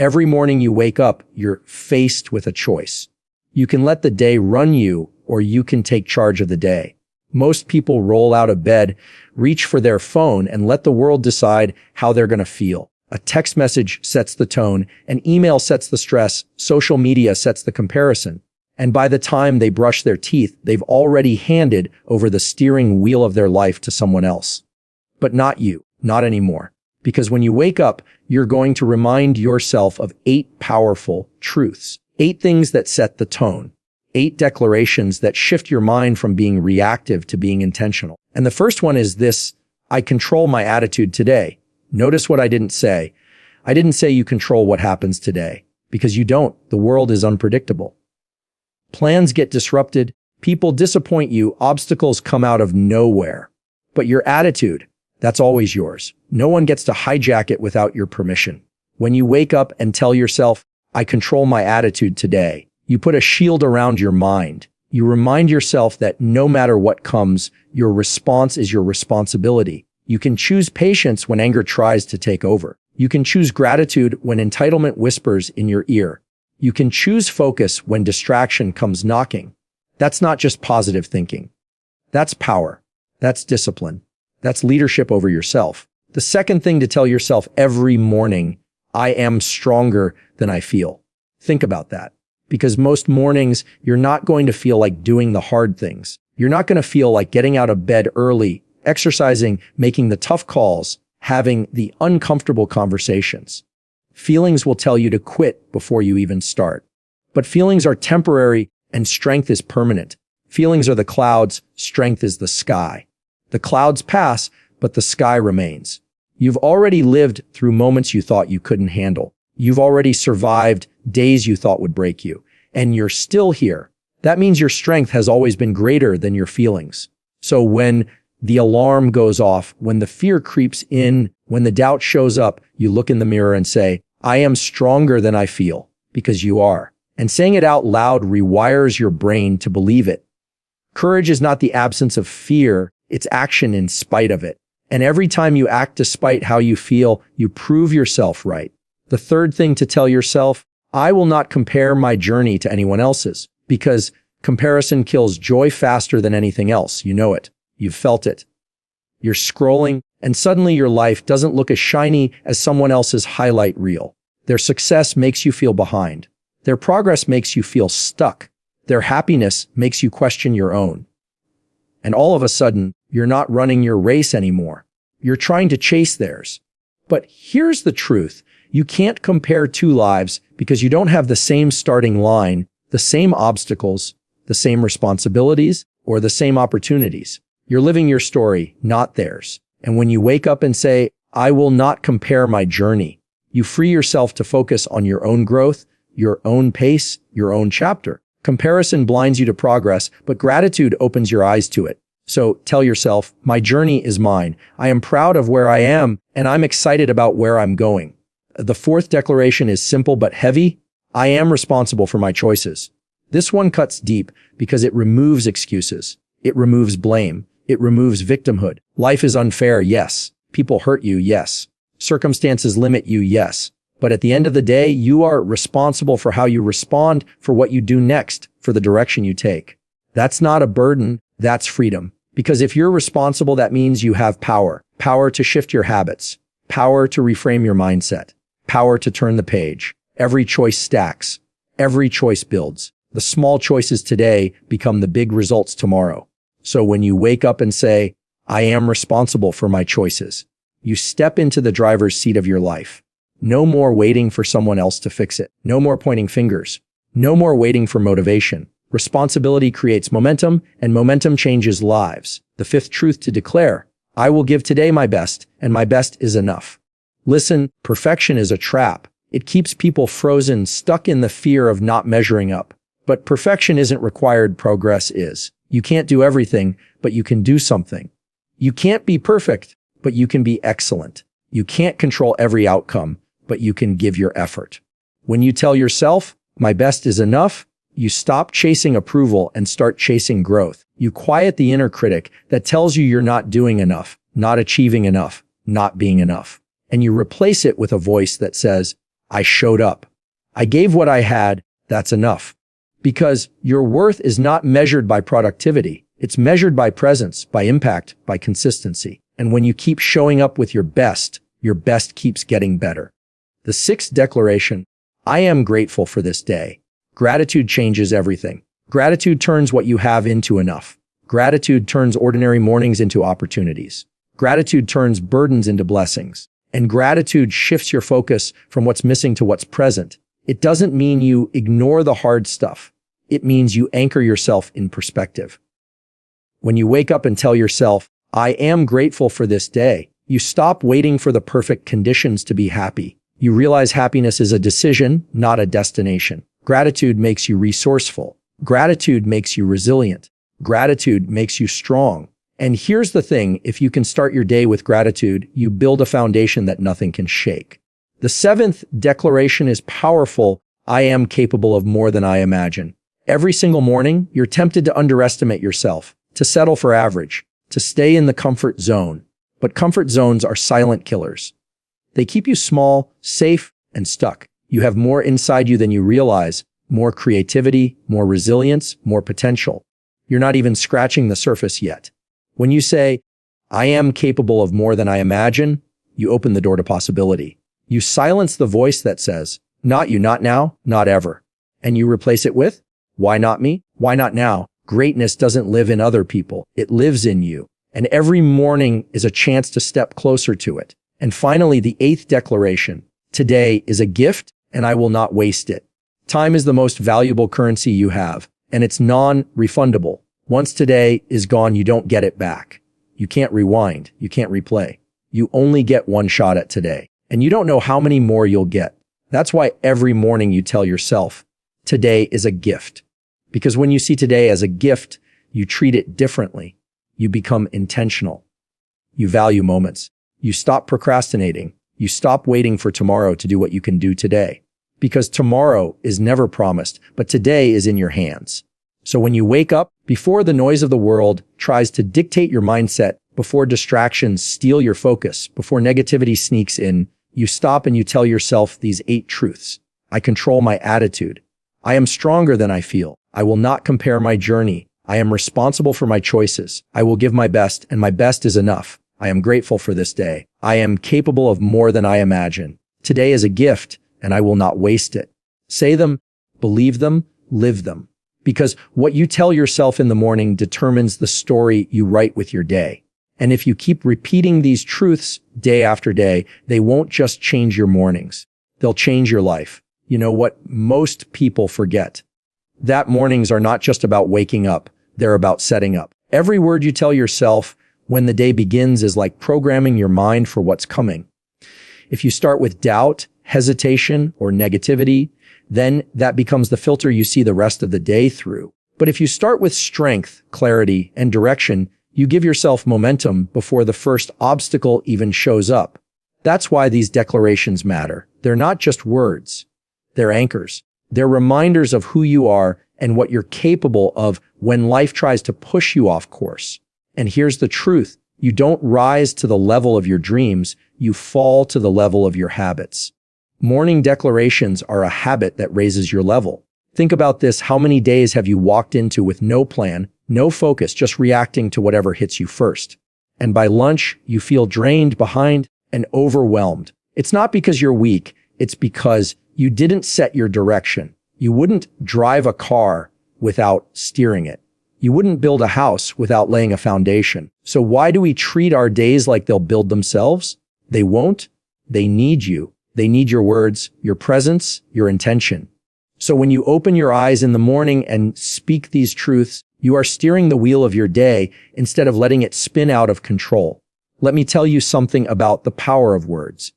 Every morning you wake up, you're faced with a choice. You can let the day run you, or you can take charge of the day. Most people roll out of bed, reach for their phone, and let the world decide how they're going to feel. A text message sets the tone, an email sets the stress, social media sets the comparison. And by the time they brush their teeth, they've already handed over the steering wheel of their life to someone else. But not you, not anymore. Because when you wake up, you're going to remind yourself of 8 powerful truths, 8 things that set the tone, 8 declarations that shift your mind from being reactive to being intentional. And the first one is this: I control my attitude today. Notice what I didn't say. I didn't say you control what happens today, because you don't. The world is unpredictable. Plans get disrupted, people disappoint you, obstacles come out of nowhere. But your attitude, that's always yours. No one gets to hijack it without your permission. When you wake up and tell yourself, I control my attitude today, you put a shield around your mind. You remind yourself that no matter what comes, your response is your responsibility. You can choose patience when anger tries to take over. You can choose gratitude when entitlement whispers in your ear. You can choose focus when distraction comes knocking. That's not just positive thinking. That's power. That's discipline. That's leadership over yourself. The second thing to tell yourself every morning, I am stronger than I feel. Think about that. Because most mornings, you're not going to feel like doing the hard things. You're not going to feel like getting out of bed early, exercising, making the tough calls, having the uncomfortable conversations. Feelings will tell you to quit before you even start. But feelings are temporary and strength is permanent. Feelings are the clouds, strength is the sky. The clouds pass, but the sky remains. You've already lived through moments you thought you couldn't handle. You've already survived days you thought would break you. And you're still here. That means your strength has always been greater than your feelings. So when the alarm goes off, when the fear creeps in, when the doubt shows up, you look in the mirror and say, I am stronger than I feel, because you are. And saying it out loud rewires your brain to believe it. Courage is not the absence of fear, it's action in spite of it. And every time you act despite how you feel, you prove yourself right. The third thing to tell yourself, I will not compare my journey to anyone else's, because comparison kills joy faster than anything else. You know it. You've felt it. You're scrolling, and suddenly your life doesn't look as shiny as someone else's highlight reel. Their success makes you feel behind. Their progress makes you feel stuck. Their happiness makes you question your own. And all of a sudden, you're not running your race anymore. You're trying to chase theirs. But here's the truth. You can't compare 2 lives because you don't have the same starting line, the same obstacles, the same responsibilities, or the same opportunities. You're living your story, not theirs. And when you wake up and say, I will not compare my journey, you free yourself to focus on your own growth, your own pace, your own chapter. Comparison blinds you to progress, but gratitude opens your eyes to it. So tell yourself, my journey is mine. I am proud of where I am, and I'm excited about where I'm going. The fourth declaration is simple but heavy. I am responsible for my choices. This one cuts deep because it removes excuses. It removes blame. It removes victimhood. Life is unfair, yes. People hurt you, yes. Circumstances limit you, yes. But at the end of the day, you are responsible for how you respond, for what you do next, for the direction you take. That's not a burden, that's freedom. Because if you're responsible, that means you have power. Power to shift your habits. Power to reframe your mindset. Power to turn the page. Every choice stacks. Every choice builds. The small choices today become the big results tomorrow. So when you wake up and say, I am responsible for my choices, you step into the driver's seat of your life. No more waiting for someone else to fix it. No more pointing fingers. No more waiting for motivation. Responsibility creates momentum, and momentum changes lives. The fifth truth to declare, I will give today my best, and my best is enough. Listen, perfection is a trap. It keeps people frozen, stuck in the fear of not measuring up. But perfection isn't required, progress is. You can't do everything, but you can do something. You can't be perfect, but you can be excellent. You can't control every outcome, but you can give your effort. When you tell yourself, my best is enough, you stop chasing approval and start chasing growth. You quiet the inner critic that tells you you're not doing enough, not achieving enough, not being enough. And you replace it with a voice that says, I showed up. I gave what I had. That's enough. Because your worth is not measured by productivity. It's measured by presence, by impact, by consistency. And when you keep showing up with your best keeps getting better. The sixth declaration, I am grateful for this day. Gratitude changes everything. Gratitude turns what you have into enough. Gratitude turns ordinary mornings into opportunities. Gratitude turns burdens into blessings. And gratitude shifts your focus from what's missing to what's present. It doesn't mean you ignore the hard stuff. It means you anchor yourself in perspective. When you wake up and tell yourself, I am grateful for this day, you stop waiting for the perfect conditions to be happy. You realize happiness is a decision, not a destination. Gratitude makes you resourceful. Gratitude makes you resilient. Gratitude makes you strong. And here's the thing, if you can start your day with gratitude, you build a foundation that nothing can shake. The seventh declaration is powerful. I am capable of more than I imagine. Every single morning, you're tempted to underestimate yourself, to settle for average, to stay in the comfort zone. But comfort zones are silent killers. They keep you small, safe, and stuck. You have more inside you than you realize, more creativity, more resilience, more potential. You're not even scratching the surface yet. When you say, I am capable of more than I imagine, you open the door to possibility. You silence the voice that says, not you, not now, not ever. And you replace it with, why not me? Why not now? Greatness doesn't live in other people. It lives in you. And every morning is a chance to step closer to it. And finally, the eighth declaration, today is a gift and I will not waste it. Time is the most valuable currency you have, and it's non-refundable. Once today is gone, you don't get it back. You can't rewind. You can't replay. You only get one shot at today, and you don't know how many more you'll get. That's why every morning you tell yourself, today is a gift. Because when you see today as a gift, you treat it differently. You become intentional. You value moments. You stop procrastinating. You stop waiting for tomorrow to do what you can do today. Because tomorrow is never promised, but today is in your hands. So when you wake up, before the noise of the world tries to dictate your mindset, before distractions steal your focus, before negativity sneaks in, you stop and you tell yourself these 8 truths. I control my attitude. I am stronger than I feel. I will not compare my journey. I am responsible for my choices. I will give my best, and my best is enough. I am grateful for this day. I am capable of more than I imagine. Today is a gift, and I will not waste it. Say them, believe them, live them. Because what you tell yourself in the morning determines the story you write with your day. And if you keep repeating these truths day after day, they won't just change your mornings. They'll change your life. You know what most people forget? That mornings are not just about waking up. They're about setting up. Every word you tell yourself when the day begins is like programming your mind for what's coming. If you start with doubt, hesitation, or negativity, then that becomes the filter you see the rest of the day through. But if you start with strength, clarity, and direction, you give yourself momentum before the first obstacle even shows up. That's why these declarations matter. They're not just words. They're anchors. They're reminders of who you are and what you're capable of when life tries to push you off course. And here's the truth. You don't rise to the level of your dreams. You fall to the level of your habits. Morning declarations are a habit that raises your level. Think about this. How many days have you walked into with no plan, no focus, just reacting to whatever hits you first? And by lunch, you feel drained, behind, and overwhelmed. It's not because you're weak. It's because you didn't set your direction. You wouldn't drive a car without steering it. You wouldn't build a house without laying a foundation. So why do we treat our days like they'll build themselves? They won't. They need you. They need your words, your presence, your intention. So when you open your eyes in the morning and speak these truths, you are steering the wheel of your day instead of letting it spin out of control. Let me tell you something about the power of words.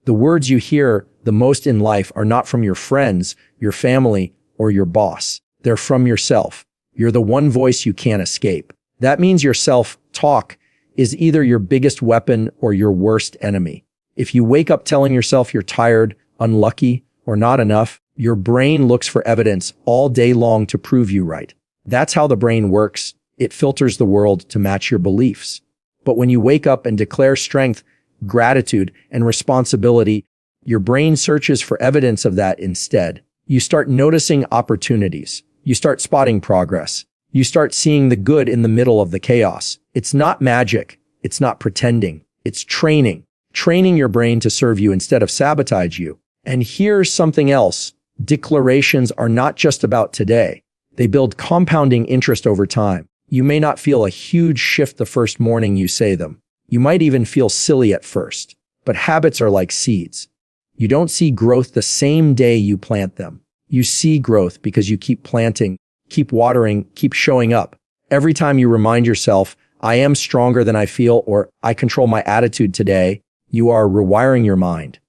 The words you hear the most in life are not from your friends, your family, or your boss. They're from yourself. You're the one voice you can't escape. That means your self-talk is either your biggest weapon or your worst enemy. If you wake up telling yourself you're tired, unlucky, or not enough, your brain looks for evidence all day long to prove you right. That's how the brain works. It filters the world to match your beliefs. But when you wake up and declare strength, gratitude, and responsibility, Your brain searches for evidence of that instead. You start noticing opportunities. You start spotting progress. You start seeing the good in the middle of the chaos. It's not magic. It's not pretending. It's training. Training your brain to serve you instead of sabotage you. And here's something else. Declarations are not just about today. They build compounding interest over time. You may not feel a huge shift the first morning you say them. You might even feel silly at first. But habits are like seeds. You don't see growth the same day you plant them. You see growth because you keep planting, keep watering, keep showing up. Every time you remind yourself, I am stronger than I feel, or I control my attitude today, you are rewiring your mind.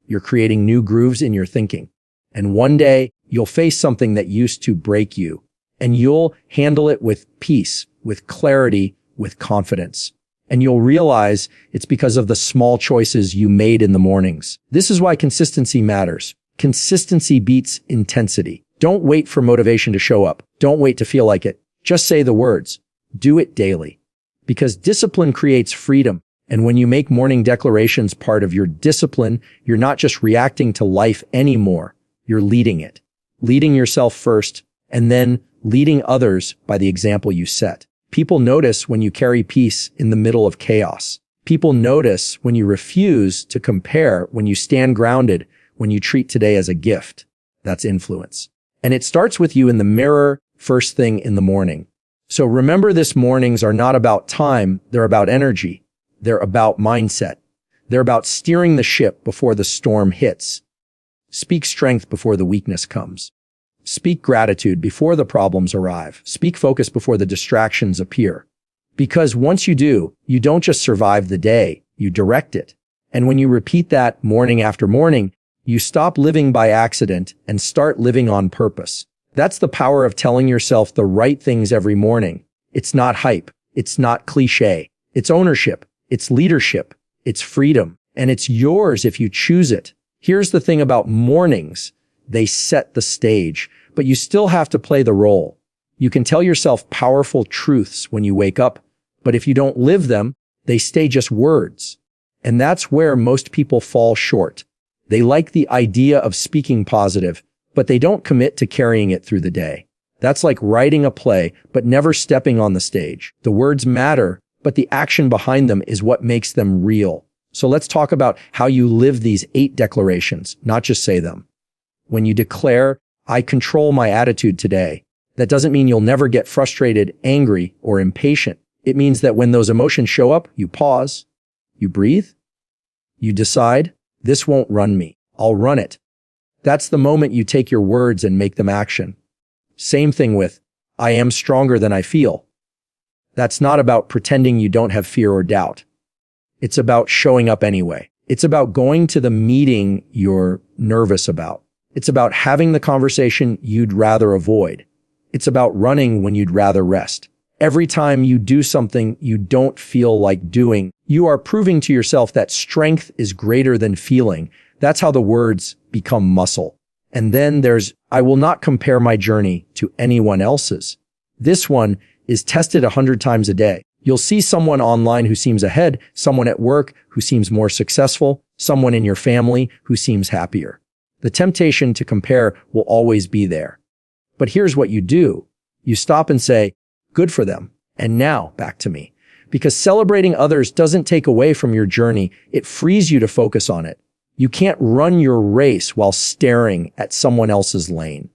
You're creating new grooves in your thinking. And one day, you'll face something that used to break you. And you'll handle it with peace, with clarity, with confidence. And you'll realize it's because of the small choices you made in the mornings. This is why consistency matters. Consistency beats intensity. Don't wait for motivation to show up. Don't wait to feel like it. Just say the words. Do it daily. Because discipline creates freedom. And when you make morning declarations part of your discipline, you're not just reacting to life anymore. You're leading it. Leading yourself first, and then leading others by the example you set. People notice when you carry peace in the middle of chaos. People notice when you refuse to compare, when you stand grounded, when you treat today as a gift. That's influence. And it starts with you in the mirror first thing in the morning. So remember, this mornings are not about time. They're about energy. They're about mindset. They're about steering the ship before the storm hits. Speak strength before the weakness comes. Speak gratitude before the problems arrive. Speak focus before the distractions appear. Because once you do, you don't just survive the day, you direct it. And when you repeat that morning after morning, you stop living by accident and start living on purpose. That's the power of telling yourself the right things every morning. It's not hype. It's not cliche. It's ownership. It's leadership. It's freedom. And it's yours if you choose it. Here's the thing about mornings. They set the stage, but you still have to play the role. You can tell yourself powerful truths when you wake up, but if you don't live them, they stay just words. And that's where most people fall short. They like the idea of speaking positive, but they don't commit to carrying it through the day. That's like writing a play, but never stepping on the stage. The words matter, but the action behind them is what makes them real. So let's talk about how you live these 8 declarations, not just say them. When you declare, I control my attitude today, that doesn't mean you'll never get frustrated, angry, or impatient. It means that when those emotions show up, you pause, you breathe, you decide, this won't run me, I'll run it. That's the moment you take your words and make them action. Same thing with, I am stronger than I feel. That's not about pretending you don't have fear or doubt. It's about showing up anyway. It's about going to the meeting you're nervous about. It's about having the conversation you'd rather avoid. It's about running when you'd rather rest. Every time you do something you don't feel like doing, you are proving to yourself that strength is greater than feeling. That's how the words become muscle. And then there's, I will not compare my journey to anyone else's. This one is tested 100 times a day. You'll see someone online who seems ahead, someone at work who seems more successful, someone in your family who seems happier. The temptation to compare will always be there. But here's what you do. You stop and say, good for them. And now back to me. Because celebrating others doesn't take away from your journey. It frees you to focus on it. You can't run your race while staring at someone else's lane.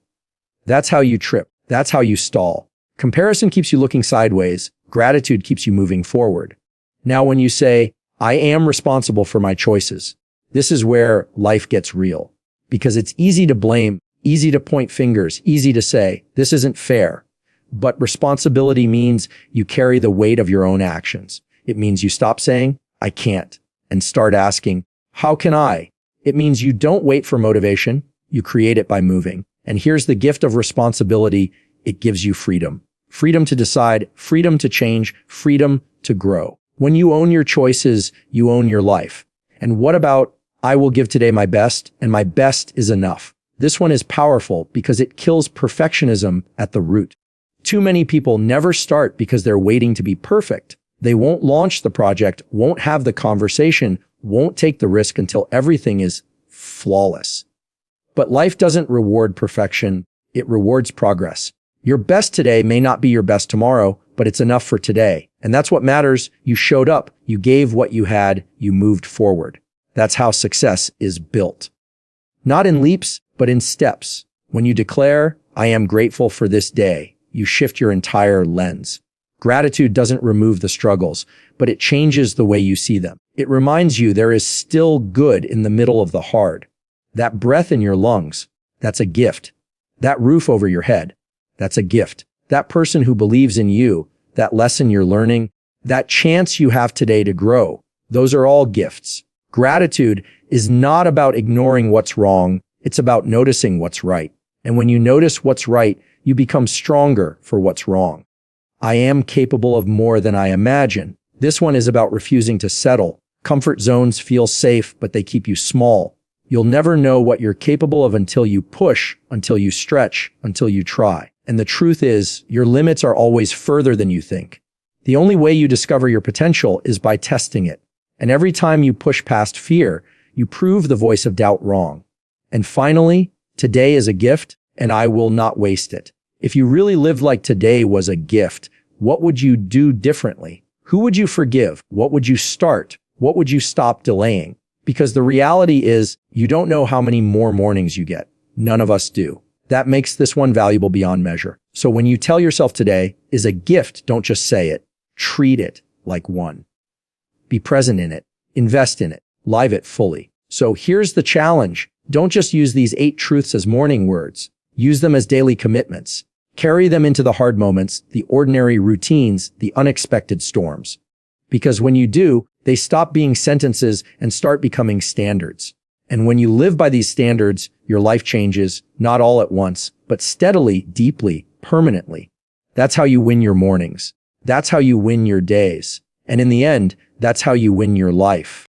That's how you trip. That's how you stall. Comparison keeps you looking sideways. Gratitude keeps you moving forward. Now, when you say, I am responsible for my choices, this is where life gets real. Because it's easy to blame, easy to point fingers, easy to say, this isn't fair. But responsibility means you carry the weight of your own actions. It means you stop saying, I can't, and start asking, how can I? It means you don't wait for motivation. You create it by moving. And here's the gift of responsibility. It gives you freedom. Freedom to decide, freedom to change, freedom to grow. When you own your choices, you own your life. And what about, I will give today my best, and my best is enough? This one is powerful because it kills perfectionism at the root. Too many people never start because they're waiting to be perfect. They won't launch the project, won't have the conversation, won't take the risk until everything is flawless. But life doesn't reward perfection, it rewards progress. Your best today may not be your best tomorrow, but it's enough for today. And that's what matters. You showed up, you gave what you had, you moved forward. That's how success is built. Not in leaps, but in steps. When you declare, I am grateful for this day, you shift your entire lens. Gratitude doesn't remove the struggles, but it changes the way you see them. It reminds you there is still good in the middle of the hard. That breath in your lungs, that's a gift. That roof over your head, that's a gift. That person who believes in you, that lesson you're learning, that chance you have today to grow, those are all gifts. Gratitude is not about ignoring what's wrong, it's about noticing what's right. And when you notice what's right, you become stronger for what's wrong. I am capable of more than I imagine. This one is about refusing to settle. Comfort zones feel safe, but they keep you small. You'll never know what you're capable of until you push, until you stretch, until you try. And the truth is, your limits are always further than you think. The only way you discover your potential is by testing it. And every time you push past fear, you prove the voice of doubt wrong. And finally, today is a gift, and I will not waste it. If you really lived like today was a gift, what would you do differently? Who would you forgive? What would you start? What would you stop delaying? Because the reality is, you don't know how many more mornings you get. None of us do. That makes this one valuable beyond measure. So when you tell yourself today is a gift, don't just say it. Treat it like one. Be present in it. Invest in it. Live it fully. So here's the challenge. Don't just use these 8 truths as morning words. Use them as daily commitments. Carry them into the hard moments, the ordinary routines, the unexpected storms. Because when you do, they stop being sentences and start becoming standards. And when you live by these standards, your life changes, not all at once, but steadily, deeply, permanently. That's how you win your mornings. That's how you win your days. And in the end, that's how you win your life.